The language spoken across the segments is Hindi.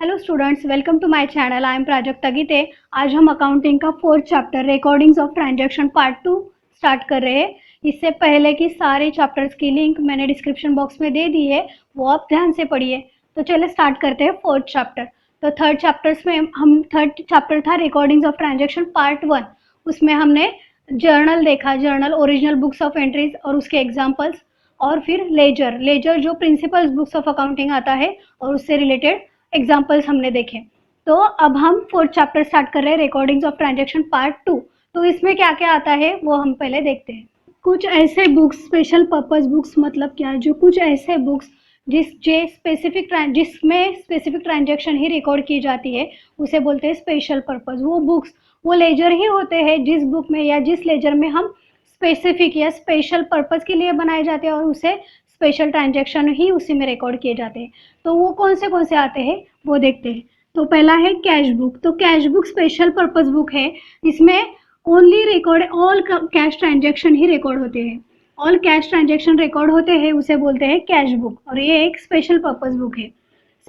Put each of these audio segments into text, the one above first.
Hello students, welcome to my channel. I am Prajakta Gite. आज हम अकाउंटिंग का 4th chapter recordings of transaction part 2 start कर रहे हैं। इससे पहले की सारे चैप्टर्स की लिंक मैंने डिस्क्रिप्शन बॉक्स में दे दी है, वो आप ध्यान से पढ़िए। तो चलिए स्टार्ट करते हैं 4th चैप्टर। तो थर्ड चैप्टर था रिकॉर्डिंग्स ऑफ ट्रांजैक्शन पार्ट 1। उसमें हमने जर्नल देखा, journal original books of entries और उसके एग्जाम्पल्स, और फिर लेजर जो प्रिंसिपल्स बुक्स ऑफ अकाउंटिंग आता है और उससे रिलेटेड एग्जाम्पल्स हमने देखे। तो अब हम 4th चैप्टर स्टार्ट कर रहे हैं रिकॉर्डिंग्स ऑफ ट्रांजैक्शन पार्ट 2। तो इसमें क्या क्या आता है वो हम पहले देखते हैं। कुछ ऐसे बुक्स, स्पेशल पर्पस बुक्स मतलब क्या, जो कुछ ऐसे बुक्स जिसमें स्पेसिफिक ट्रांजैक्शन ही रिकॉर्ड की जाती है उसे बोलते हैं स्पेशल पर्पस। वो बुक्स, वो लेजर ही होते हैं जिस बुक में या जिस लेजर में हम स्पेसिफिक या स्पेशल पर्पस के लिए बनाए जाते हैं और उसे स्पेशल ट्रांजैक्शन ही उसी में रिकॉर्ड किए जाते हैं। तो वो कौन से आते हैं वो देखते हैं। तो पहला है कैश बुक। तो cash book special purpose book है। इसमें only record all cash transaction ही रिकॉर्ड होते हैं। ऑल कैश ट्रांजैक्शन रिकॉर्ड होते हैं, उसे बोलते हैं कैश बुक, और ये एक स्पेशल पर्पस बुक है।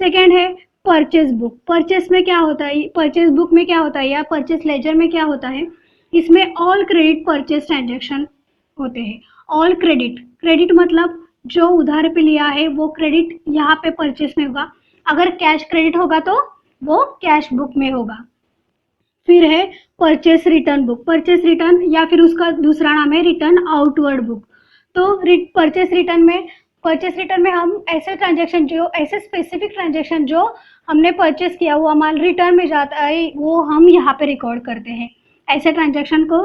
सेकेंड है परचेज बुक। परचेज में क्या होता है, परचेज बुक में क्या होता है या परचेज लेजर में क्या होता है, इसमें ऑल क्रेडिट परचेज ट्रांजैक्शन होते हैं। ऑल क्रेडिट मतलब जो उधार पे लिया है वो क्रेडिट यहाँ पे परचेस में होगा। अगर कैश क्रेडिट होगा तो वो कैश बुक में होगा। फिर है purchase return book. Purchase return या फिर उसका दूसरा नाम है रिटर्न आउटवर्ड बुक। तो परचेस रिटर्न में हम ऐसे ट्रांजैक्शन, जो ऐसे स्पेसिफिक ट्रांजैक्शन जो हमने परचेस किया हुआ माल रिटर्न में जाता है, वो हम यहाँ पे रिकॉर्ड करते हैं। ऐसे ट्रांजैक्शन को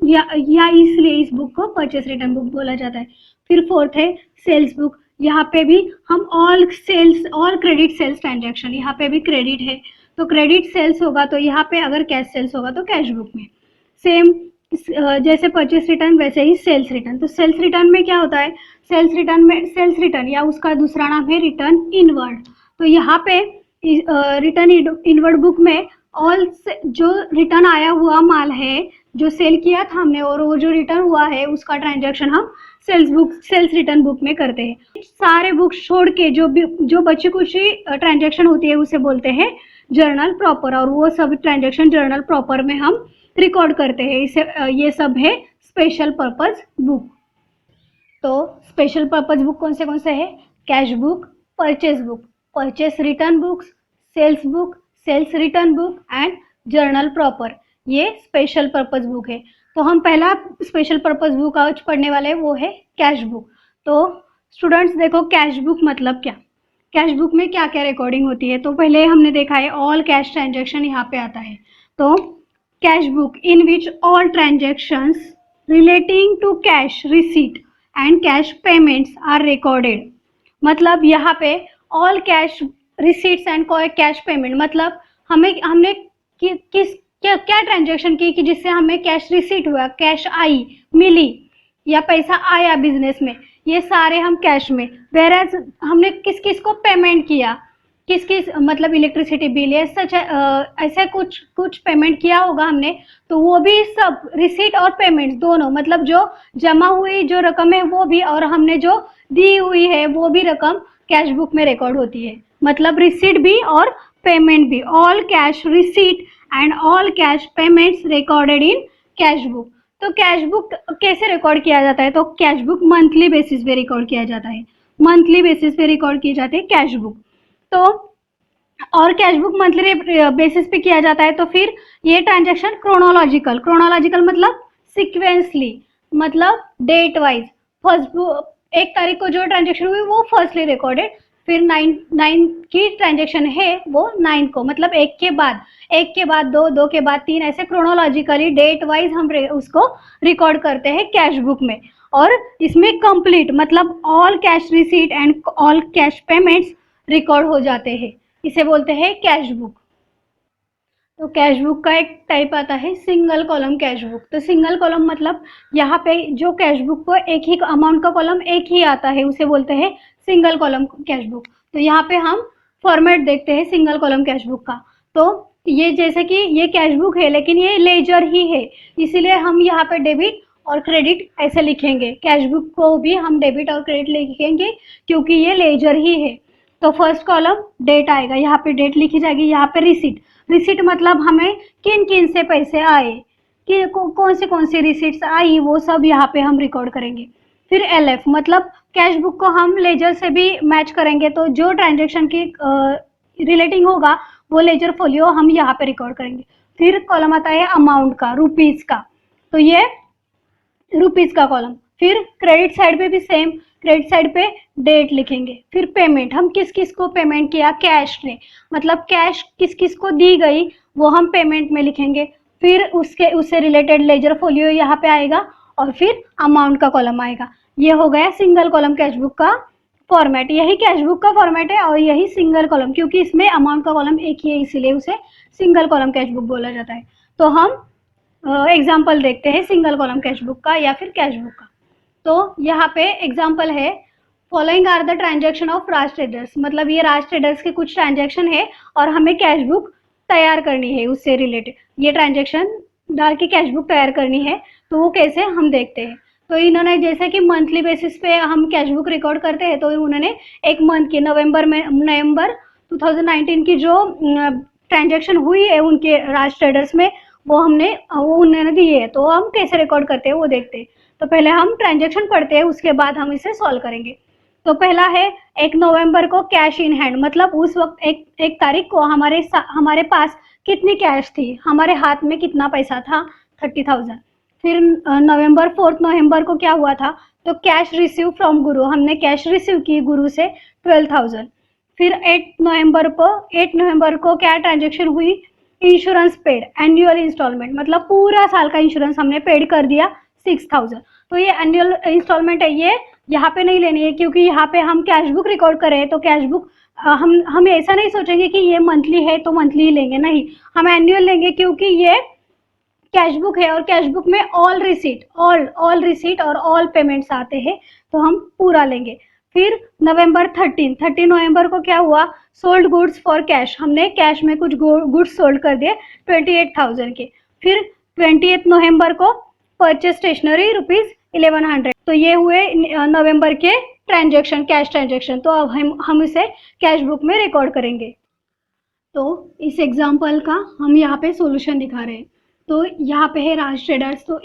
या इसलिए इस बुक को परचेस रिटर्न बुक बोला जाता है। फिर फोर्थ है सेल्स बुक। यहाँ पे भी हम ऑल क्रेडिट सेल्स ट्रांजैक्शन, यहाँ पे भी क्रेडिट है तो क्रेडिट सेल्स होगा, तो यहाँ पे अगर कैश सेल्स होगा तो कैश बुक में। सेम जैसे परचेस रिटर्न वैसे ही सेल्स रिटर्न। तो सेल्स रिटर्न में क्या होता है, सेल्स रिटर्न या उसका दूसरा नाम है रिटर्न इनवर्ड। तो यहाँ पे रिटर्न इनवर्ड बुक में ऑल जो रिटर्न आया हुआ माल है, जो सेल किया था हमने और वो जो रिटर्न हुआ है उसका ट्रांजैक्शन हम सेल्स रिटर्न बुक में करते हैं। सारे बुक छोड़ के जो बची कुछ ट्रांजैक्शन होती है उसे बोलते हैं जर्नल प्रॉपर, और वो सब ट्रांजैक्शन जर्नल प्रॉपर में हम रिकॉर्ड करते हैं। इसे ये सब है स्पेशल पर्पस बुक। तो स्पेशल पर्पस बुक कौन से है, cash book, purchase return books, sales return book and journal proper, ये स्पेशल पर्पस बुक है। तो हम पहला स्पेशल पर्पस बुक आज पढ़ने वाले हैं, वो है कैश बुक। तो स्टूडेंट्स देखो, कैश बुक मतलब क्या, कैश बुक में क्या क्या रिकॉर्डिंग होती है। तो पहले हमने देखा है ऑल कैश ट्रांजैक्शन यहाँ पे आता है। तो cash book in which all transactions relating to cash receipt and cash payments are recorded. मतलब यहाँ पे all cash receipts and cash payment मतलब हमने क्या ट्रांजैक्शन की कि जिससे हमें कैश रिसीट हुआ, कैश आई, मिली या पैसा आया बिजनेस में, ये सारे हम कैश में। वेराज हमने किस किस को पेमेंट किया, किस मतलब इलेक्ट्रिसिटी बिल या सच ऐसे कुछ पेमेंट किया होगा हमने, तो वो भी सब रिसीट और पेमेंट्स दोनों, मतलब जो जमा हुई जो रकम है वो भी, और हमने जो दी हुई है वो भी रकम कैश बुक में रिकॉर्ड होती है। मतलब रिसीट भी और पेमेंट भी, all cash receipt and all cash payments recorded in cash book. तो कैश बुक कैसे रिकॉर्ड किया जाता है, तो कैश बुक मंथली बेसिस पे रिकॉर्ड किया जाता है। मंथली बेसिस पे रिकॉर्ड किए जाते हैं कैश बुक। तो और कैश बुक मंथली बेसिस पे किया जाता है, तो फिर ये ट्रांजैक्शन क्रोनोलॉजिकल मतलब सिक्वेंसली, मतलब डेट वाइज। फर्स्ट 1 तारीख को जो ट्रांजैक्शन हुई वो फर्स्टली रिकॉर्डेड, फिर 9 की ट्रांजैक्शन है वो 9 को, मतलब एक के बाद 2 के बाद 3, ऐसे क्रोनोलॉजिकली डेट वाइज हम उसको रिकॉर्ड करते हैं कैश बुक में। और इसमें कंप्लीट मतलब all cash receipt and all cash payments record हो जाते हैं, इसे बोलते हैं कैश बुक। तो कैश बुक का एक टाइप आता है सिंगल कॉलम कैश बुक। तो सिंगल कॉलम मतलब यहाँ पे जो कैश बुक को एक ही अमाउंट का कॉलम एक ही आता है, उसे बोलते हैं सिंगल कॉलम कैश बुक। तो यहाँ पे हम फॉर्मेट देखते हैं सिंगल कॉलम कैश बुक का। तो ये जैसे कि ये कैश बुक है लेकिन ये लेजर ही है, इसीलिए हम यहाँ पे डेबिट और क्रेडिट ऐसे लिखेंगे। कैश बुक को भी हम डेबिट और क्रेडिट लिखेंगे क्योंकि ये लेजर ही है। तो फर्स्ट कॉलम डेट आएगा, यहाँ पे डेट लिखी जाएगी, यहाँ पे रिसीट, रिसीट मतलब हमें किन किन से पैसे आए, कि कौन सी रिसीट्स आई, वो सब यहाँ पे हम रिकॉर्ड करेंगे। फिर एलएफ मतलब कैश बुक को हम लेजर से भी मैच करेंगे, तो जो ट्रांजेक्शन की रिलेटिंग होगा वो लेजर फोलियो हम यहाँ पे रिकॉर्ड करेंगे। फिर कॉलम आता है अमाउंट का, रुपीज का, तो ये रुपीज का कॉलम। फिर क्रेडिट साइड पे भी सेम, क्रेडिट साइड पे डेट लिखेंगे। फिर पेमेंट, हम किस किस को पेमेंट किया, कैश ने, मतलब कैश किस किस को दी गई वो हम पेमेंट में लिखेंगे। फिर उससे रिलेटेड लेजर फोलियो यहाँ पे आएगा, और फिर अमाउंट का कॉलम आएगा। ये हो गया सिंगल कॉलम कैशबुक का फॉर्मेट, यही कैशबुक का फॉर्मेट है और यही सिंगल कॉलम, क्योंकि इसमें अमाउंट का कॉलम एक ही है इसीलिए उसे सिंगल कॉलम कैशबुक बोला जाता है। तो हम एग्जाम्पल देखते हैं सिंगल कॉलम कैशबुक का या फिर कैशबुक का। तो यहाँ पे एग्जाम्पल है, following are the transaction of Raj traders, मतलब ये राज ट्रेडर्स के कुछ ट्रांजेक्शन है और हमें कैशबुक तैयार करनी है उससे रिलेटेड, ये ट्रांजेक्शन डाल के कैशबुक तैयार करनी है। तो वो कैसे हम देखते हैं। तो इन्होंने जैसे कि मंथली बेसिस पे हम कैशबुक रिकॉर्ड करते हैं, तो उन्होंने एक मंथ की नवंबर 2019 की जो ट्रांजेक्शन हुई है उनके राज ट्रेडर्स में, वो उन्होंने दिए है। तो हम कैसे रिकॉर्ड करते हैं वो देखते हैं। तो पहले हम ट्रांजेक्शन पढ़ते हैं, उसके बाद हम इसे सॉल्व करेंगे। तो पहला है 1 नवंबर को कैश इन हैंड, मतलब उस वक्त एक तारीख को हमारे पास कितनी कैश थी, हमारे हाथ में कितना पैसा था, 30,000। फिर फोर्थ नवंबर को क्या हुआ था, तो कैश रिसीव फ्रॉम गुरु, हमने कैश रिसीव की गुरु से 12,000। फिर 8 नवंबर को क्या ट्रांजेक्शन हुई, इंश्योरेंस पेड, एनुअल इंस्टॉलमेंट, मतलब पूरा साल का इंश्योरेंस हमने पेड कर दिया 6,000। तो ये एनुअल इंस्टॉलमेंट है, ये यहाँ पे नहीं लेनी है, क्योंकि यहाँ पे हम कैशबुक रिकॉर्ड कर रहे हैं। तो कैशबुक हम ऐसा नहीं सोचेंगे कि ये मंथली है तो मंथली ही लेंगे, नहीं, हम एनुअल लेंगे, क्योंकि ये कैशबुक है और कैशबुक में ऑल रिसीट और ऑल पेमेंट्स आते हैं, तो हम पूरा लेंगे। फिर 13 नवंबर को क्या हुआ, सोल्ड गुड्स फॉर कैश, हमने कैश में कुछ गुड्स सोल्ड कर दिए 28,000 के। फिर 20 नवंबर को परचेज स्टेशनरी ₹1100। तो ये हुए नवंबर के ट्रांजेक्शन, कैश ट्रांजेक्शन। तो अब हम इसे कैश बुक में रिकॉर्ड करेंगे। तो इस एग्जाम्पल का हम यहाँ पे सॉल्यूशन दिखा रहे हैं। तो यहाँ पे है राज ट्रेडर्स, तो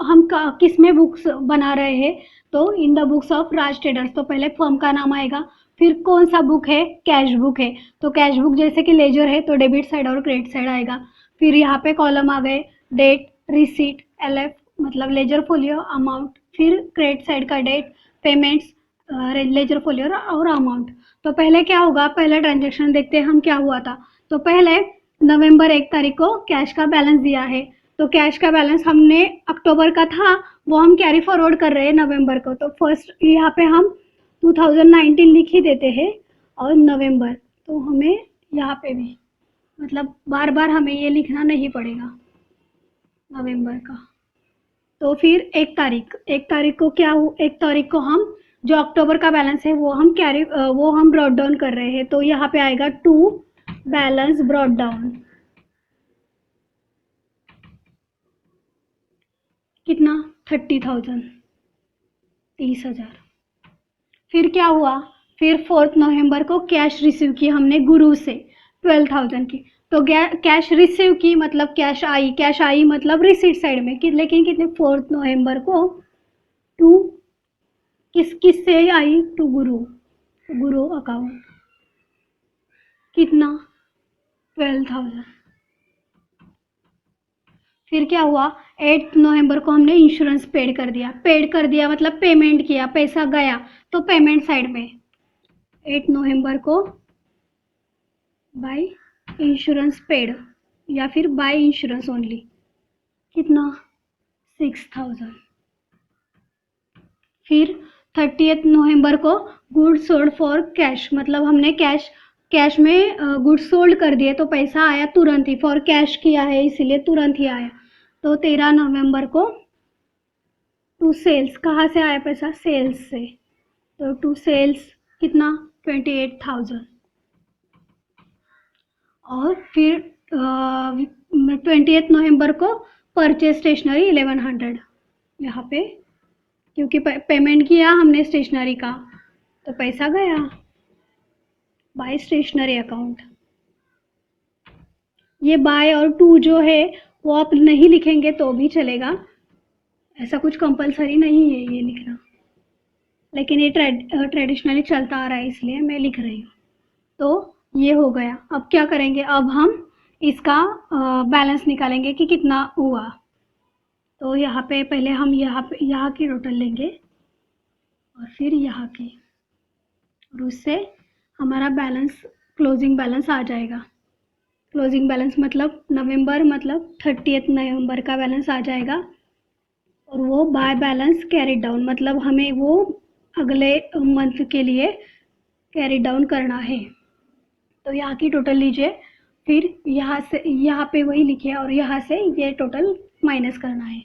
हम किस में बुक्स बना रहे हैं, तो in the books of Raj traders. तो पहले फर्म का नाम आएगा, फिर कौन सा बुक है, कैश बुक है, तो कैश बुक जैसे कि लेजर है तो डेबिट साइड और क्रेडिट साइड आएगा। फिर यहाँ पे कॉलम आ गए, डेट, रिसीट, एलएफ मतलब लेजर फोलियो, अमाउंट, फिर क्रेडिट साइड का डेट, पेमेंट्स, लेजर फोलियो और अमाउंट। तो पहले क्या होगा, पहला ट्रांजेक्शन देखते हैं हम क्या हुआ था। तो पहले नवंबर 1 तारीख को कैश का बैलेंस दिया है, तो कैश का बैलेंस हमने अक्टूबर का था वो हम कैरी फॉरवर्ड कर रहे हैं नवंबर को। तो फर्स्ट यहाँ पे हम 2019 लिख ही देते हैं और नवंबर, तो हमें यहाँ पे भी मतलब बार बार हमें ये लिखना नहीं पड़ेगा नवंबर का। तो फिर 1 तारीख को क्या हो, 1 तारीख को हम जो अक्टूबर का बैलेंस है वो हम ब्रॉट डाउन कर रहे हैं। तो यहाँ पे आएगा टू बैलेंस ब्रॉट डाउन, कितना, 30,000, 30,000। फिर क्या हुआ, फिर 4 नवंबर को कैश रिसीव की हमने गुरु से 12,000 की। तो कैश रिसीव की मतलब कैश आई मतलब रिसीट साइड में, लेकिन कितने, 4 नवंबर को टू किस से आई, टू गुरु अकाउंट, कितना, 12,000। फिर क्या हुआ, 8 नवंबर को हमने इंश्योरेंस पेड कर दिया मतलब पेमेंट किया, पैसा गया, तो पेमेंट साइड में 8 नवंबर को बाय इंश्योरेंस पेड या फिर बाय इंश्योरेंस ओनली, कितना, 6,000। फिर 30 नवंबर को गुड्स सोल्ड फॉर कैश, मतलब हमने कैश में गुड्स सोल्ड कर दिए, तो पैसा आया तुरंत ही, फॉर कैश किया है इसीलिए तुरंत ही आया। तो 13 नवंबर को टू सेल्स, कहाँ से आया पैसा, सेल्स से, तो टू सेल्स कितना, 28,000। और फिर 20 नवंबर को परचेज स्टेशनरी 1100, यहाँ पे क्योंकि पेमेंट किया हमने स्टेशनरी का तो पैसा गया। By stationery account. ये बाय और टू जो है वो आप नहीं लिखेंगे तो भी चलेगा, ऐसा कुछ कंपलसरी नहीं है ये लिखना, लेकिन ये ट्रेडिशनली चलता आ रहा है इसलिए मैं लिख रही हूँ। तो ये हो गया। अब क्या करेंगे, अब हम इसका बैलेंस निकालेंगे कि कितना हुआ। तो यहाँ पे पहले हम यहाँ की टोटल लेंगे और फिर यहाँ की, और उससे हमारा बैलेंस, क्लोजिंग बैलेंस आ जाएगा। क्लोजिंग बैलेंस मतलब नवंबर, मतलब 30 नवंबर का बैलेंस आ जाएगा। और वो बाय बैलेंस कैरी डाउन, मतलब हमें वो अगले मंथ के लिए कैरी डाउन करना है। तो यहाँ की टोटल लीजिए, फिर यहाँ से यहाँ पे वही लिखिए और यहाँ से ये टोटल माइनस करना है।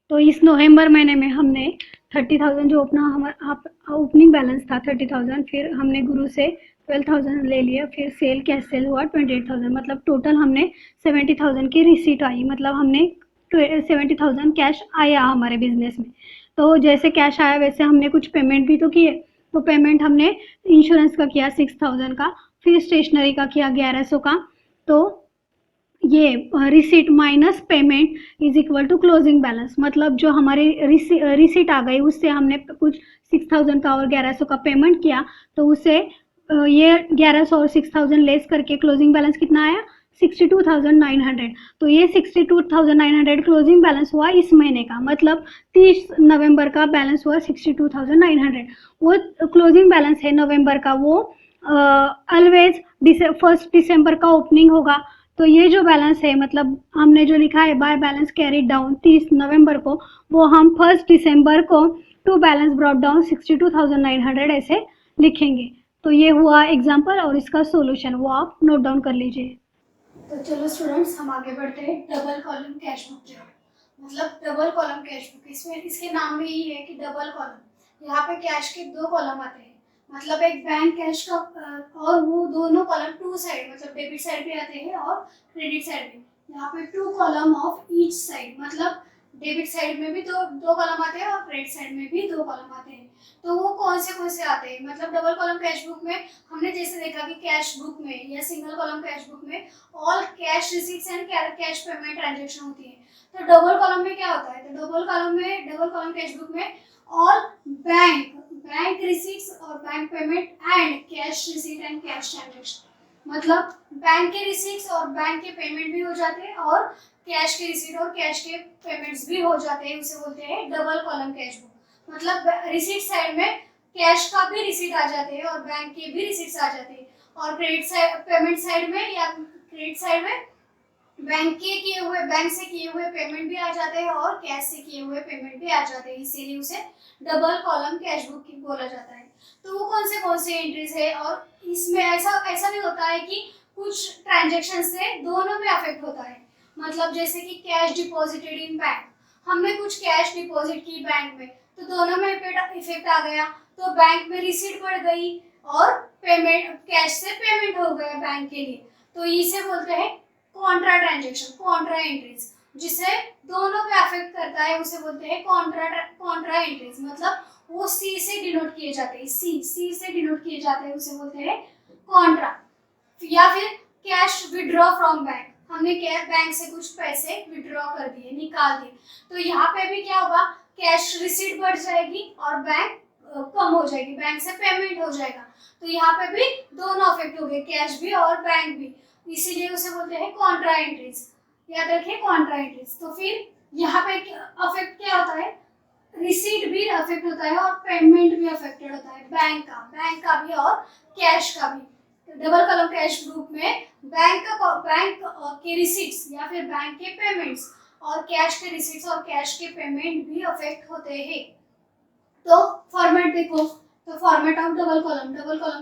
तो इस नवंबर महीने में हमने 30,000 जो अपना हमारा ओपनिंग बैलेंस था 30,000, फिर हमने गुरु से 12,000 ले लिया, फिर सेल कैश सेल हुआ 28,000, मतलब टोटल हमने 70,000 की रिसीट आई, मतलब हमने 70,000 कैश आया हमारे बिजनेस में। तो जैसे कैश आया वैसे हमने कुछ पेमेंट भी तो किए। तो पेमेंट हमने इंश्योरेंस का किया 6,000 का, फिर स्टेशनरी का किया 1100 का। तो ये receipt minus payment is equal to closing balance, मतलब जो हमारी रिसीट आ गई उससे हमने कुछ 6,000 का और 1100 का पेमेंट किया, तो उससे ये 1100 और 6,000 लेस करके क्लोजिंग बैलेंस कितना आया, 62,900। तो ये 62,900 क्लोजिंग बैलेंस हुआ इस महीने का, मतलब 30 नवंबर का बैलेंस हुआ 62,900। वो क्लोजिंग बैलेंस है नवंबर का, वो ऑलवेज 1 दिसंबर का ओपनिंग होगा। तो ये जो बैलेंस है, मतलब हमने जो लिखा है बाय बैलेंस कैरी डाउन 30 नवंबर को, वो हम 1 दिसंबर को टू बैलेंस ब्रॉट डाउन 62,900 ऐसे लिखेंगे। तो ये हुआ एग्जाम्पल और इसका सॉल्यूशन, वो आप नोट डाउन कर लीजिए। तो चलो स्टूडेंट्स, हम आगे बढ़ते हैं डबल कॉलम कैश बुक की ओर। मतलब डबल कॉलम कैश बुक, इसमें इसके नाम में ही है कि डबल कॉलम। यहाँ पे कैश के 2 कॉलम आते हैं, मतलब एक बैंक कैश का और वो दोनों कॉलम टू साइड, मतलब डेबिट साइड भी आते हैं और क्रेडिट साइड भी। यहाँ पे 2 कॉलम ऑफ ईच साइड, मतलब डेबिट साइड में भी दो कॉलम आते हैं और क्रेडिट साइड में भी 2 कॉलम आते हैं। तो वो कौन से आते हैं, मतलब डबल कॉलम कैश बुक में हमने जैसे देखा कि कैश बुक में या सिंगल कॉलम कैश बुक में all cash receipts and cash payment transaction होती है। तो डबल कॉलम में क्या होता है, तो डबल कॉलम कैश बुक में ऑल बैंक रिसीट्स और bank payment and cash receipt and cash transaction, मतलब बैंक के रिसीट्स और बैंक के पेमेंट भी हो जाते हैं और कैश के रिसीट और कैश के पेमेंट्स भी हो जाते हैं, उसे बोलते हैं डबल कॉलम कैश बुक। मतलब रिसीट साइड में कैश का भी रिसीट आ जाते हैं और बैंक के भी रिसीट्स आ जाते हैं, और क्रेडिट साइड, पेमेंट साइड में या क्रेडिट साइड में बैंक से किए हुए पेमेंट भी आ जाते हैं और कैश से किए हुए पेमेंट भी आ जाते हैं, इसीलिए उसे डबल कॉलम कैश बुक बोला जाता है। तो वो कौन से एंट्रीज है, और इसमें ऐसा भी होता है कि कुछ ट्रांजेक्शन से दोनों में अफेक्ट होता है, मतलब जैसे कि कैश डिपॉजिटेड इन बैंक, हमने कुछ कैश डिपॉजिट की बैंक में, तो दोनों में इफेक्ट आ गया, तो बैंक में रिसीट बढ़ गई और पेमेंट कैश से पेमेंट हो गया बैंक के लिए, तो इसे बोलते हैं कॉन्ट्रा ट्रांजेक्शन, कॉन्ट्रा एंट्रीज, जिसे दोनों पे अफेक्ट करता है उसे बोलते हैं कॉन्ट्रा एंट्रीज, मतलब वो सी से डिनोट किए जाते हैं, सी से डिनोट किए जाते हैं, उसे बोलते हैं कॉन्ट्रा। या फिर कैश विड्रॉ फ्रॉम बैंक, हमने बैंक से कुछ पैसे विड्रॉ कर दिए, निकाल दिए, तो यहाँ पे भी क्या होगा, कैश रिसीट बढ़ जाएगी और बैंक कम हो जाएगी, बैंक से पेमेंट हो जाएगा, तो यहाँ पे भी दोनों अफेक्ट हो गए, कैश भी और बैंक भी, इसीलिए उसे बोलते हैं कॉन्ट्रा एंट्रीज, याद रखिए कॉन्ट्रा एंट्रीज। तो फिर यहाँ पे अफेक्ट क्या होता है, रिसीट भी अफेक्ट होता है और पेमेंट भी अफेक्टेड होता है, बैंक का भी और कैश का भी। डबल कॉलम कैश बुक में बैंक के रिसीट्स या फिर बैंक के पेमेंट्स और कैश के रिसीट्स और कैश के पेमेंट भी अफेक्ट होते हैं। तो फॉर्मेट देखो, तो फॉर्मेट ऑफ डबल कॉलम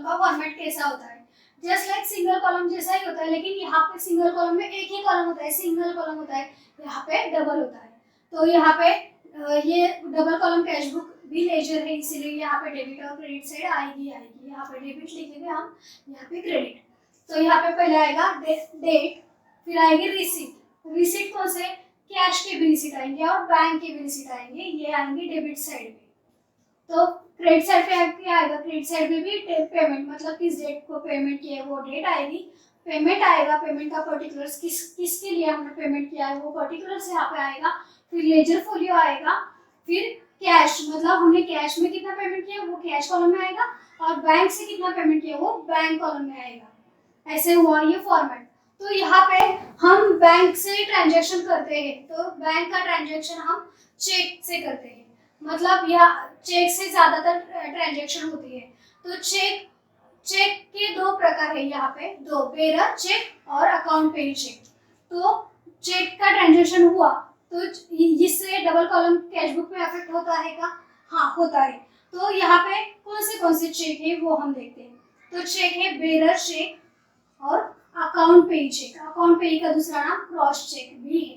का फॉर्मेट कैसा होता है, जस्ट लाइक सिंगल कॉलम जैसा ही होता है, लेकिन यहाँ पे सिंगल कॉलम में एक ही कॉलम होता है, सिंगल कॉलम होता है, यहाँ पे डबल होता है। तो यहाँ पे ये डबल कॉलम कैश बुक भी लेजर है, इसीलिए यहाँ पे डेबिट और क्रेडिट साइड आएगी, यहाँ पे डेबिट लिखेंगे हम, यहाँ पे क्रेडिट। तो यहाँ पे पहले आएगा डेट, फिर आएगी रिसीट कौन से, कैश के भी रिसीट आएंगे और बैंक के भी रिसीट आएंगे, ये आएंगे डेबिट साइड में। तो क्रेडिट साइड पे क्या आएगा, क्रेडिट साइड में भी पेमेंट, मतलब किस डेट को पेमेंट किया है वो डेट आएगी, पेमेंट आएगा, पेमेंट का पर्टिकुलर्स किसके लिए हमने पेमेंट किया है वो पर्टिकुलर्स यहाँ पे आएगा, फिर लेजर फोलियो आएगा, फिर कैश, मतलब हमने कैश में कितना पेमेंट किया वो कैश कॉलम में आएगा, और बैंक से कितना पेमेंट किया वो बैंक कॉलम में आएगा। ऐसे हुआ ये फॉर्मेट। तो यहाँ पे हम बैंक से ट्रांजेक्शन करते हैं, तो बैंक का ट्रांजेक्शन हम चेक से करते हैं, मतलब यह चेक से ज्यादातर ट्रांजेक्शन होती है। तो चेक के दो प्रकार है यहाँ पे, दो, बेरर चेक और अकाउंट पेड चेक। तो चेक का ट्रांजेक्शन हुआ तो इससे डबल कॉलम कैश बुक में अफेक्ट होता है क्या? हाँ होता है। तो यहाँ पे कौन से चेक है वो हम देखते हैं। तो चेक है बेरर चेक और account paid cheque. Account paid का दूसरा नाम क्रॉस चेक भी है।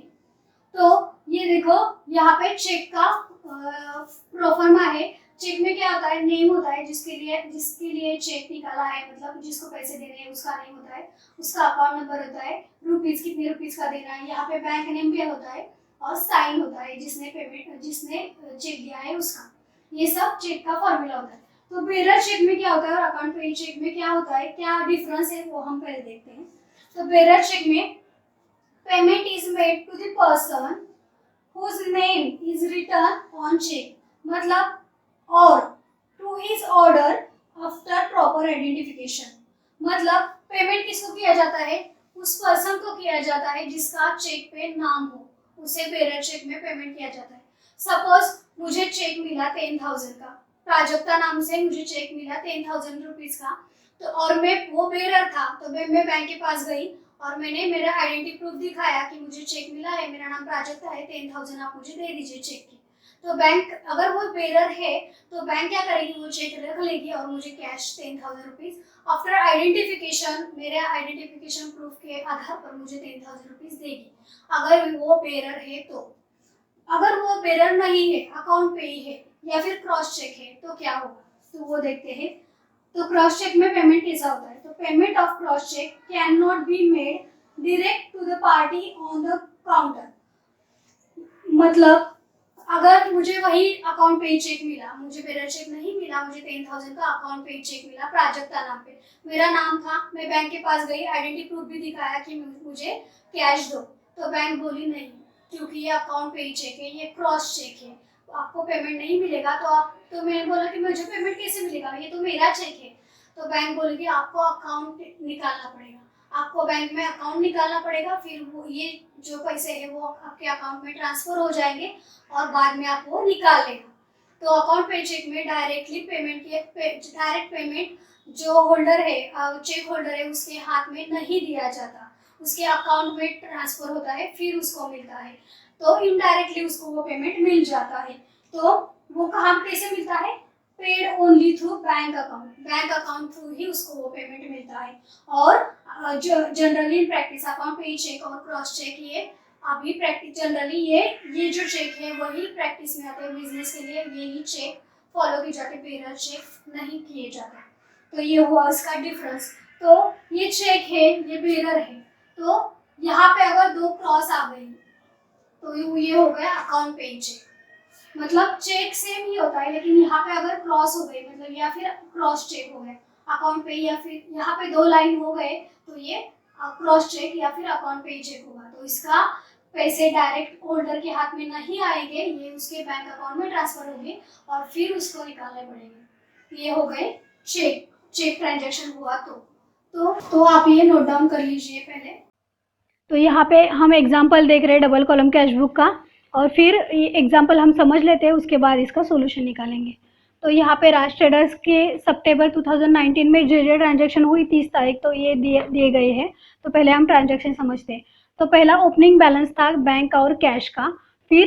तो ये देखो यहाँ पे चेक का प्रोफर्मा है। चेक में क्या होता है, नेम होता है जिसके लिए चेक निकाला है, मतलब जिसको पैसे देने हैं उसका नेम होता है, उसका अकाउंट नंबर होता है, रुपीज कितने रुपीज का देना है, यहाँ पे बैंक नेम भी होता है, और साइन होता है जिसने चेक दिया है उसका। ये सब चेक का फॉर्मूला होता है। तो बेरर चेक में क्या होता है और अकाउंट पेड चेक में क्या होता है, क्या डिफरेंस है वो हम पहले देखते हैं। तो बेरर चेक में payment is made to the person whose name is written on check, मतलब और to his order after proper identification, मतलब पेमेंट किसको किया जाता है, उस पर्सन को किया जाता है जिसका चेक पे नाम हो, उसे बेरर चेक में पेमेंट किया जाता है। सपोज मुझे चेक मिला 10,000 का, प्राजक्ता नाम से मुझे चेक मिला 10,000 रुपीज का, तो और मैं वो बेरर था, तो मैं बैंक के पास गई और मैंने मेरा आइडेंटिटी प्रूफ दिखाया कि मुझे चेक मिला है, मेरा नाम प्राजक्ता है, 10,000 आप मुझे दे दीजिए चेक की। तो बैंक, अगर वो बेरर है तो बैंक क्या करेगी, वो चेक रख लेगी और मुझे कैश 10,000 रुपीज आफ्टर आइडेंटिफिकेशन, मेरे आइडेंटिफिकेशन प्रूफ के आधार पर मुझे 10,000 रुपीज देगी, अगर वो बेरर है तो। अगर वो बेरर नहीं है, अकाउंट पे ही है या फिर क्रॉस चेक है तो क्या होगा, तो वो देखते हैं। तो क्रॉस चेक में पेमेंट कैसा होता है, तो payment of cross cheque can not be made direct to the party on the counter, मतलब अगर मुझे वही अकाउंट पे चेक मिला, मुझे बेरर चेक नहीं मिला, मुझे 10,000 का अकाउंट पे चेक मिला प्राजक्ता नाम पे, मेरा नाम था, मैं बैंक के पास गई, आइडेंटिटी प्रूफ भी दिखाया कि मुझे कैश दो, तो बैंक बोली नहीं क्योंकि ये अकाउंट पे चेक है, ये क्रॉस चेक है, तो आपको पेमेंट नहीं मिलेगा। तो मैंने बोला कि मुझे पेमेंट कैसे मिलेगा, ये तो मेरा चेक है। तो बैंक बोलेगी आपको अकाउंट निकालना पड़ेगा, आपको बैंक में अकाउंट निकालना पड़ेगा, फिर वो ये जो पैसे है वो आपके अकाउंट में ट्रांसफर हो जाएंगे और बाद में आप वो निकाल लेगा। तो अकाउंट पे चेक में डायरेक्ट पेमेंट जो होल्डर है, चेक होल्डर है, उसके हाथ में नहीं दिया जाता, उसके अकाउंट में ट्रांसफर होता है, फिर उसको मिलता है, तो इनडायरेक्टली उसको वो पेमेंट मिल जाता है। तो वो कहाँ कैसे मिलता है, paid only through bank account through ही उसको वो पेमेंट मिलता है। और जनरली प्रैक्टिस अकाउंट पे चेक और क्रॉस चेक, ये अभी प्रैक्टिस जनरली ये जो चेक है वही प्रैक्टिस में आते हैं, बिजनेस के लिए यही चेक फॉलो की जाती है, बेरर चेक नहीं किए जाते। तो ये हुआ इसका डिफरेंस। तो ये चेक है, ये बेरर है, तो यहाँ पे अगर दो क्रॉस आ गई तो ये हो गया अकाउंट पे चेक, मतलब चेक सेम ही होता है लेकिन यहाँ पे अगर क्रॉस हो गई, मतलब या फिर क्रॉस चेक हो गए अकाउंट पे, या फिर यहाँ पे दो लाइन हो गए तो ये क्रॉस चेक या फिर अकाउंट पे चेक होगा। तो इसका पैसे डायरेक्ट होल्डर के हाथ में नहीं आएंगे, ये उसके बैंक अकाउंट में ट्रांसफर होंगे और फिर उसको निकालने पड़ेंगे। ये हो गए चेक ट्रांजेक्शन हुआ तो आप ये नोट डाउन कर लीजिए पहले। तो यहाँ पे हम एग्जाम्पल देख रहे हैं डबल कॉलम कैश बुक का, और फिर ये एग्जाम्पल हम समझ लेते हैं, उसके बाद इसका सोल्यूशन निकालेंगे। तो यहाँ पे राज ट्रेडर्स के सितंबर 2019 में जो ट्रांजैक्शन हुई 30 तारीख, तो ये दिए गए हैं। तो पहले हम ट्रांजैक्शन समझते हैं। तो पहला ओपनिंग बैलेंस था बैंक का और कैश का, फिर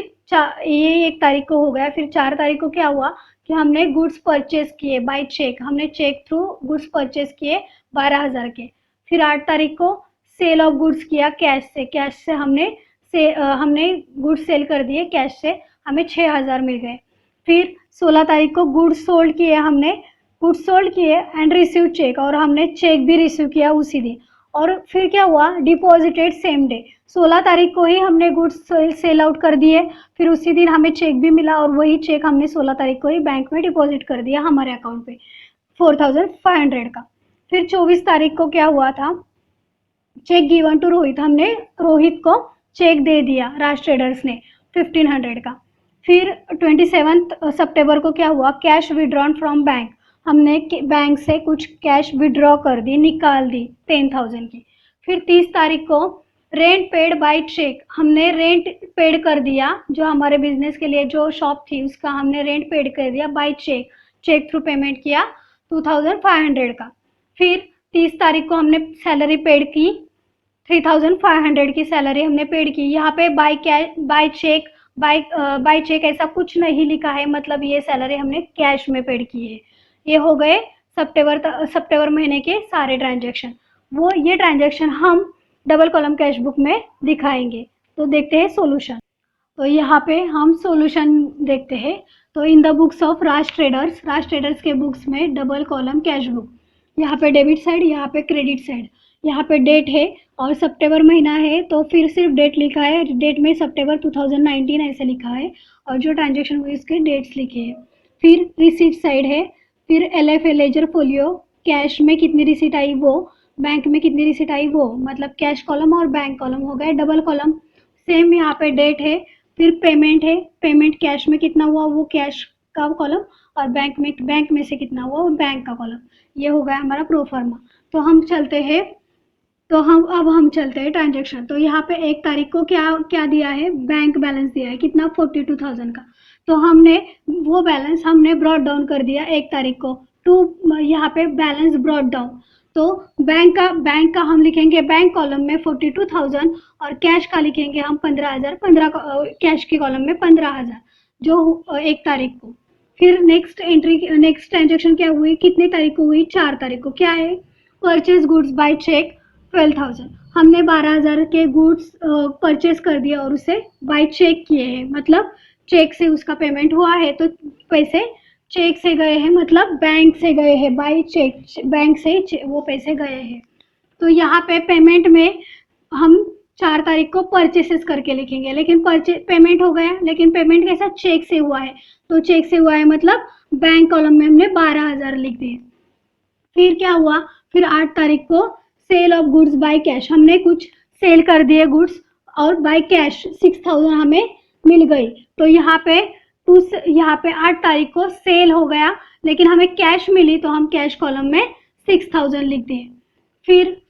ये 1 तारीख को हो गया। फिर 4 तारीख को क्या हुआ कि हमने गुड्स परचेज किए बाय चेक, हमने चेक थ्रू गुड्स परचेज किए 12,000 के। फिर 8 तारीख को सेल ऑफ गुड्स किया कैश से हमने गुड्स सेल कर दिए कैश से, हमें 6,000 मिल गए। फिर 16 तारीख को गुड्स सोल्ड किए एंड रिसीव चेक, और हमने चेक भी रिसीव किया उसी दिन। और फिर क्या हुआ, डिपॉजिटेड सेम डे, 16 तारीख को ही हमने गुड्स सेल आउट कर दिए, फिर उसी दिन हमें चेक भी मिला और वही चेक हमने 16 तारीख को ही बैंक में डिपॉजिट कर दिया हमारे अकाउंट पे 4500 का। फिर 24 तारीख को क्या हुआ था, चेक गिवन टू रोहित, हमने रोहित को चेक दे दिया राज ट्रेडर्स ने 1500 का। फिर 27 सितंबर को क्या हुआ, कैश विड्रॉन फ्रॉम बैंक, हमने बैंक से कुछ कैश विड्रॉ कर दी, निकाल दी 10,000 की। फिर 30 तारीख को रेंट पेड बाय चेक, हमने रेंट पेड कर दिया, जो हमारे बिजनेस के लिए जो शॉप थी उसका हमने रेंट पेड कर दिया by cheque, cheque through payment किया 2500 का। फिर 30 तारीख को हमने सैलरी पेड की, 3500 की सैलरी हमने पेड की। यहाँ पे बाय कैश, बाय चेक ऐसा कुछ नहीं लिखा है, मतलब ये सैलरी हमने कैश में पेड की है। ये हो गए सितंबर महीने के सारे ट्रांजैक्शन। वो ये ट्रांजैक्शन हम डबल कॉलम कैश बुक में दिखाएंगे। तो देखते हैं सॉल्यूशन। तो यहाँ पे हम सॉल्यूशन देखते हैं। तो in the books of Raj traders के बुक्स में डबल कॉलम कैश बुक, यहाँ पे डेबिट साइड, यहाँ पे क्रेडिट साइड, यहाँ पे डेट है और सितंबर महीना है तो फिर सिर्फ डेट लिखा है, डेट में सितंबर 2019 ऐसे लिखा है और जो ट्रांजैक्शन हुई उसके डेट्स लिखे हैं। फिर रिसीट साइड है, फिर LFA लेजर फोलियो, कैश में कितनी रिसीट आई वो, बैंक में कितनी रिसीट आई वो, मतलब कैश कॉलम और बैंक कॉलम हो गए डबल कॉलम। सेम यहाँ पे डेट है, फिर पेमेंट है, पेमेंट कैश में कितना हुआ वो कैश का कॉलम और बैंक में से कितना हुआ वो बैंक का कॉलम। ये हो गया हमारा प्रोफार्मा। तो हम चलते हैं ट्रांजैक्शन। तो यहाँ पे 1 तारीख को क्या दिया है, बैंक बैलेंस दिया है कितना 42,000 का। तो हमने वो बैलेंस हमने ब्रॉट डाउन कर दिया 1 तारीख को टू, यहाँ पे बैलेंस ब्रॉट डाउन। तो बैंक का हम लिखेंगे बैंक कॉलम में 42,000 और कैश का लिखेंगे हम 15,000, कैश के कॉलम में 15,000 जो 1 तारीख को। फिर नेक्स्ट ट्रांजैक्शन क्या हुई, कितनी तारीख को हुई, 4 तारीख को। क्या है, परचेज गुड्स बाय चेक 12,000, हमने 12,000 के गुड्स परचेज कर दिया और उसे बाय चेक किए हैं, मतलब चेक से उसका पेमेंट हुआ है तो पैसे चेक से गए हैं, मतलब बैंक से गए हैं, बाय चेक बैंक से वो पैसे गए हैं। तो यहाँ पे पेमेंट में हम 4 तारीख को परचेसेस करके लिखेंगे, लेकिन पेमेंट हो गया, लेकिन पेमेंट कैसा, चेक से हुआ है, तो चेक से हुआ है मतलब बैंक कॉलम में हमने 12,000 लिख दिए। फिर क्या हुआ, फिर 8 तारीख को sale of goods by cash, हमने कुछ सेल कर दिए गुड्स और बाय कैश 6,000 हमें मिल गई। तो यहाँ पे 8 तारीख को सेल हो गया लेकिन हमें कैश मिली तो हम कैश कॉलम में 6,000 लिख दिए। फिर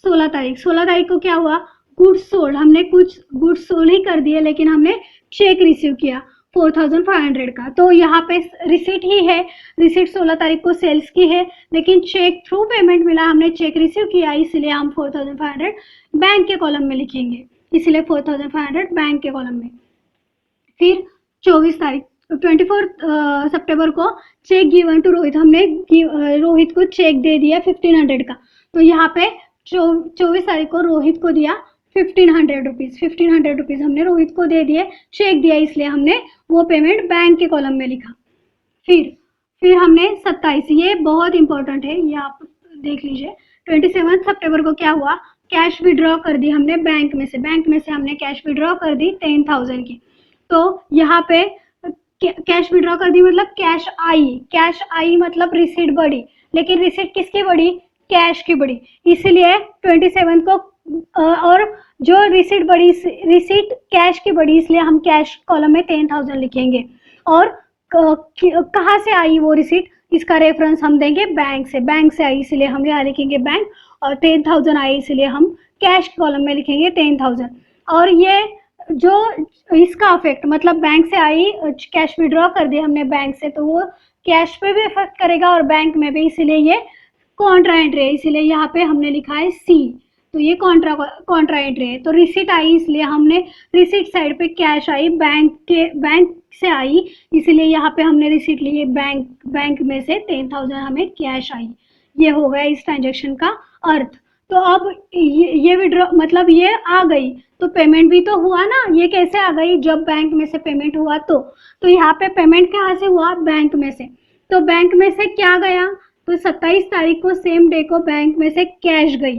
16 तारीख को क्या हुआ, गुड्स सोल्ड, हमने कुछ गुड्स सोल्ड ही कर दिए लेकिन हमने चेक रिसीव किया 4,500 का। तो यहाँ पे रिसीट ही है, रिसीट 16 तारीख को सेल्स की है लेकिन चेक थ्रू पेमेंट मिला, हमने चेक रिसीव किया इसलिए हम 4,500 बैंक के कॉलम में लिखेंगे, इसलिए 4,500 बैंक के कॉलम में। फिर 24 सितंबर को चेक गिवन टू रोहित, हमने रोहित को चेक दे दिया 1500 का। तो यहाँ पे 24 तारीख को रोहित को दिया 1500 रुपीज़ हमने रोहित को दे दिए, चेक दिया इसलिए हमने वो पेमेंट बैंक के कॉलम में लिखा। फिर हमने 27, ये बहुत इंपॉर्टेंट है, ये आप देख लीजिए। 27 सितंबर को क्या हुआ, कैश विड्रॉ कर दी हमने बैंक में से हमने कैश विड्रॉ कर दी 10,000 की। तो यहाँ पे कैश विड्रॉ कर दी मतलब कैश आई मतलब रिसीट बढ़ी, लेकिन रिसीट किसकी बढ़ी, कैश की बढ़ी, इसलिए 27 को और जो रिसीट बढ़ी, रिसीट कैश की बढ़ी इसलिए हम कैश कॉलम में 10,000 लिखेंगे। और कहाँ से आई वो रिसीट, इसका रेफरेंस हम देंगे बैंक से आई इसलिए हम यहाँ लिखेंगे बैंक, और 10,000 आई इसलिए हम कैश कॉलम में लिखेंगे 10,000। और ये जो इसका अफेक्ट मतलब बैंक से आई, कैश विड्रॉ कर दिया हमने बैंक से तो वो कैश पे भी इफेक्ट करेगा और बैंक में भी, इसलिए ये कॉन्ट्रा एंट्री है, इसलिए यहाँ पे हमने लिखा है C। तो ये कॉन्ट्रा एंट्री है। तो रिसीट आई इसलिए हमने रिसीट साइड पे कैश आई, बैंक से आई इसलिए यहाँ पे हमने रिसीट ली है बैंक में से 10,000 हमें कैश आई। ये हो गया इस ट्रांजेक्शन का अर्थ। तो अब ये विड्रॉ मतलब ये आ गई तो पेमेंट भी तो हुआ ना, ये कैसे आ गई, जब बैंक में से पेमेंट हुआ तो यहाँ पे पेमेंट कहाँ से हुआ, बैंक में से। तो बैंक में से क्या गया, तो 27 तारीख को सेम डे को बैंक में से कैश गई,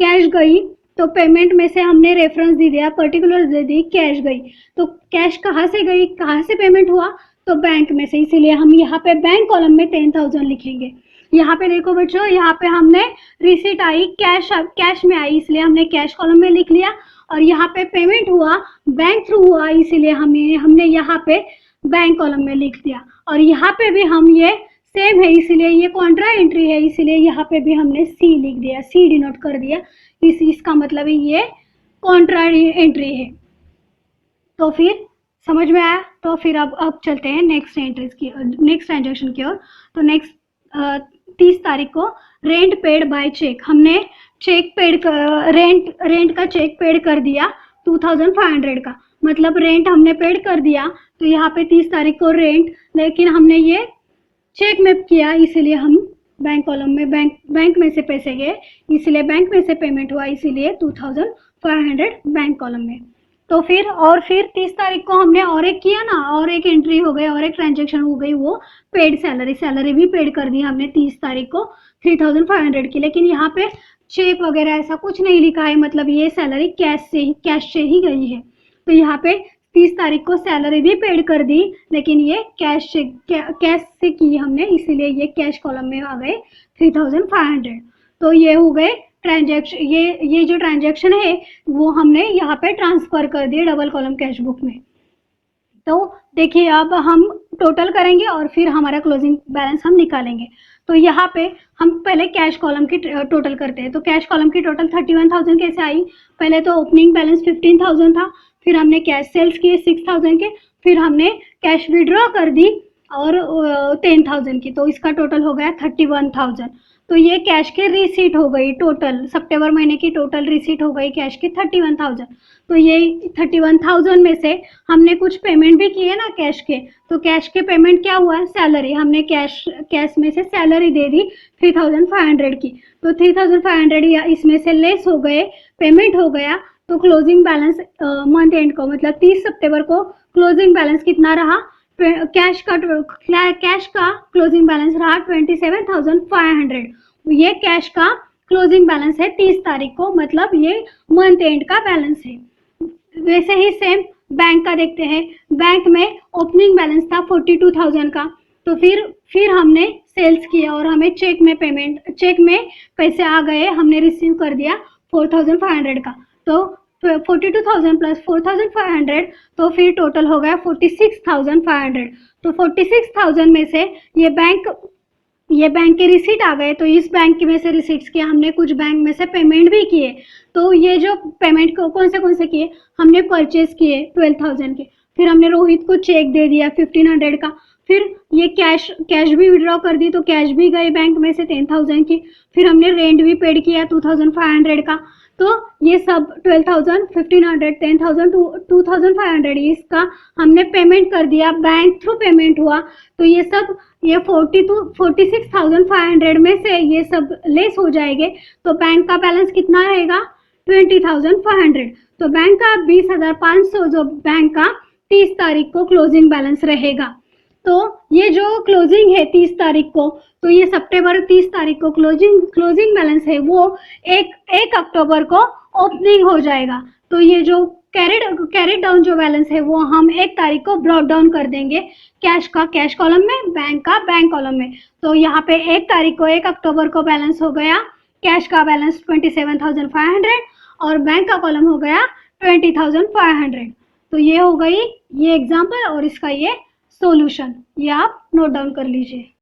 कैश गई तो पेमेंट में से हमने रेफरेंस दे दिया, पर्टिकुलर दे दी, कैश गई। तो कैश कहाँ से गई, कहाँ से पेमेंट हुआ, तो बैंक में से, इसीलिए हम यहाँ पे बैंक कॉलम में 10,000 लिखेंगे। यहाँ पे देखो बच्चों, यहाँ पे हमने रिसीट आई, कैश में आई, इसलिए हमने कैश कॉलम में लिख लिया। और यहाँ पे पेमेंट हुआ, बैंक थ्रू हुआ, इसीलिए हमने यहाँ पे बैंक कॉलम में लिख दिया। और यहाँ पे भी हम ये सेम है, इसीलिए ये कॉन्ट्रा एंट्री है, इसीलिए यहाँ पे भी हमने सी लिख दिया, सी डिनोट कर दिया। इसका मतलब है ये कॉन्ट्रा एंट्री है। तो फिर समझ में आया। तो फिर अब चलते हैं नेक्स्ट एंट्रीज की, नेक्स्ट ट्रांजेक्शन की ओर। तो नेक्स्ट 30 तारीख को रेंट पेड बाय चेक, हमने चेक पेड रेंट का चेक पेड कर दिया 2500 का, मतलब रेंट हमने पेड कर दिया। तो यहाँ पे 30 तारीख को रेंट, लेकिन हमने ये चेक में किया, इसीलिए हम बैंक कॉलम में बैंक में से पैसे गए, इसलिए बैंक में से पेमेंट हुआ, इसीलिए 2500 बैंक कॉलम में। तो फिर 30 तारीख को हमने और एक किया ना, और एक एंट्री हो गई, और एक ट्रांजेक्शन हो गई, वो पेड सैलरी भी पेड कर दी हमने 30 तारीख को 3500 की। लेकिन यहाँ पे चेक वगैरह ऐसा कुछ नहीं लिखा है, मतलब ये सैलरी कैश से ही गई है। तो यहाँ पे 30 तारीख को सैलरी भी पेड कर दी, लेकिन ये कैश से की हमने, इसीलिए ये कैश कॉलम में आ गए 3500। तो ये हो गए ट्रांजैक्शन, ये जो ट्रांजैक्शन है वो हमने यहाँ पे ट्रांसफर कर दिए डबल कॉलम कैश बुक में। तो देखिए अब हम टोटल करेंगे और फिर हमारा क्लोजिंग बैलेंस हम निकालेंगे। तो यहाँ पे हम पहले कैश कॉलम की टोटल करते हैं। तो कैश कॉलम की टोटल 31,000 कैसे आई, पहले तो ओपनिंग बैलेंस 15,000 था, फिर हमने कैश सेल्स किए 6,000 के, फिर हमने कैश विड्रॉ कर दी और 10,000 की, तो इसका टोटल हो गया 31,000। तो ये कैश के रिसीट हो गई, टोटल सितंबर महीने की टोटल रिसीट हो गई कैश की 31,000। तो ये 31,000 में से हमने कुछ पेमेंट भी किए ना कैश के, तो कैश के पेमेंट क्या हुआ, सैलरी, हमने कैश में से सैलरी दे दी 3,500 की। तो 3,500 या इसमें से लेस हो गए, पेमेंट हो गया। तो क्लोजिंग बैलेंस मंथ एंड को, मतलब 30 सितंबर को क्लोजिंग बैलेंस कितना रहा, कैश का क्लोजिंग बैलेंस रहा 27,500। ये कैश का क्लोजिंग बैलेंस है 30 तारीख को, मतलब ये मंथ एंड का बैलेंस है। वैसे ही सेम बैंक का देखते हैं। बैंक में ओपनिंग बैलेंस था 42,000 का, तो फिर हमने सेल्स किया और हमें चेक में पैसे आ गए, हमने रिसीव कर दिया 4,500 का। तो 42,000 प्लस 4,500, तो फिर टोटल हो गया 46,500। तो 46,000 में से ये बैंक के रिसीट आ गए। तो इस बैंक में से रिसीट्स के हमने कुछ बैंक में से पेमेंट भी किए। तो ये जो पेमेंट कौन से किए, हमने परचेज किए 12,000 के, फिर हमने रोहित को चेक दे दिया 1,500 का, फिर ये कैश भी विड्रॉ कर दी, तो कैश भी गई बैंक में से 10,000 की, फिर हमने रेंट भी पेड किया 2,500 का। तो ये सब 12,000, 1,500, 10,000, 2,500 इसका हमने पेमेंट कर दिया, बैंक थ्रू पेमेंट हुआ। तो ये 46,500 में से ये सब लेस हो जाएंगे। तो बैंक का बैलेंस कितना रहेगा, 20,500। तो बैंक का 20,500 जो बैंक का 30 तारीख को क्लोजिंग बैलेंस रहेगा। तो ये जो क्लोजिंग है 30 तारीख को, तो ये सितंबर 30 तारीख को क्लोजिंग बैलेंस है वो 1 अक्टूबर को ओपनिंग हो जाएगा। तो ये जो कैरिड डाउन जो बैलेंस है वो हम 1 तारीख को ब्रॉट डाउन कर देंगे, कैश का कैश कॉलम में, बैंक का बैंक कॉलम में। तो यहाँ पे 1 तारीख को 1 अक्टूबर को बैलेंस हो गया, कैश का बैलेंस 27,500 और बैंक का कॉलम हो गया 20,500। तो ये हो गई ये एग्जाम्पल और इसका ये सॉल्यूशन, ये आप नोट डाउन कर लीजिए।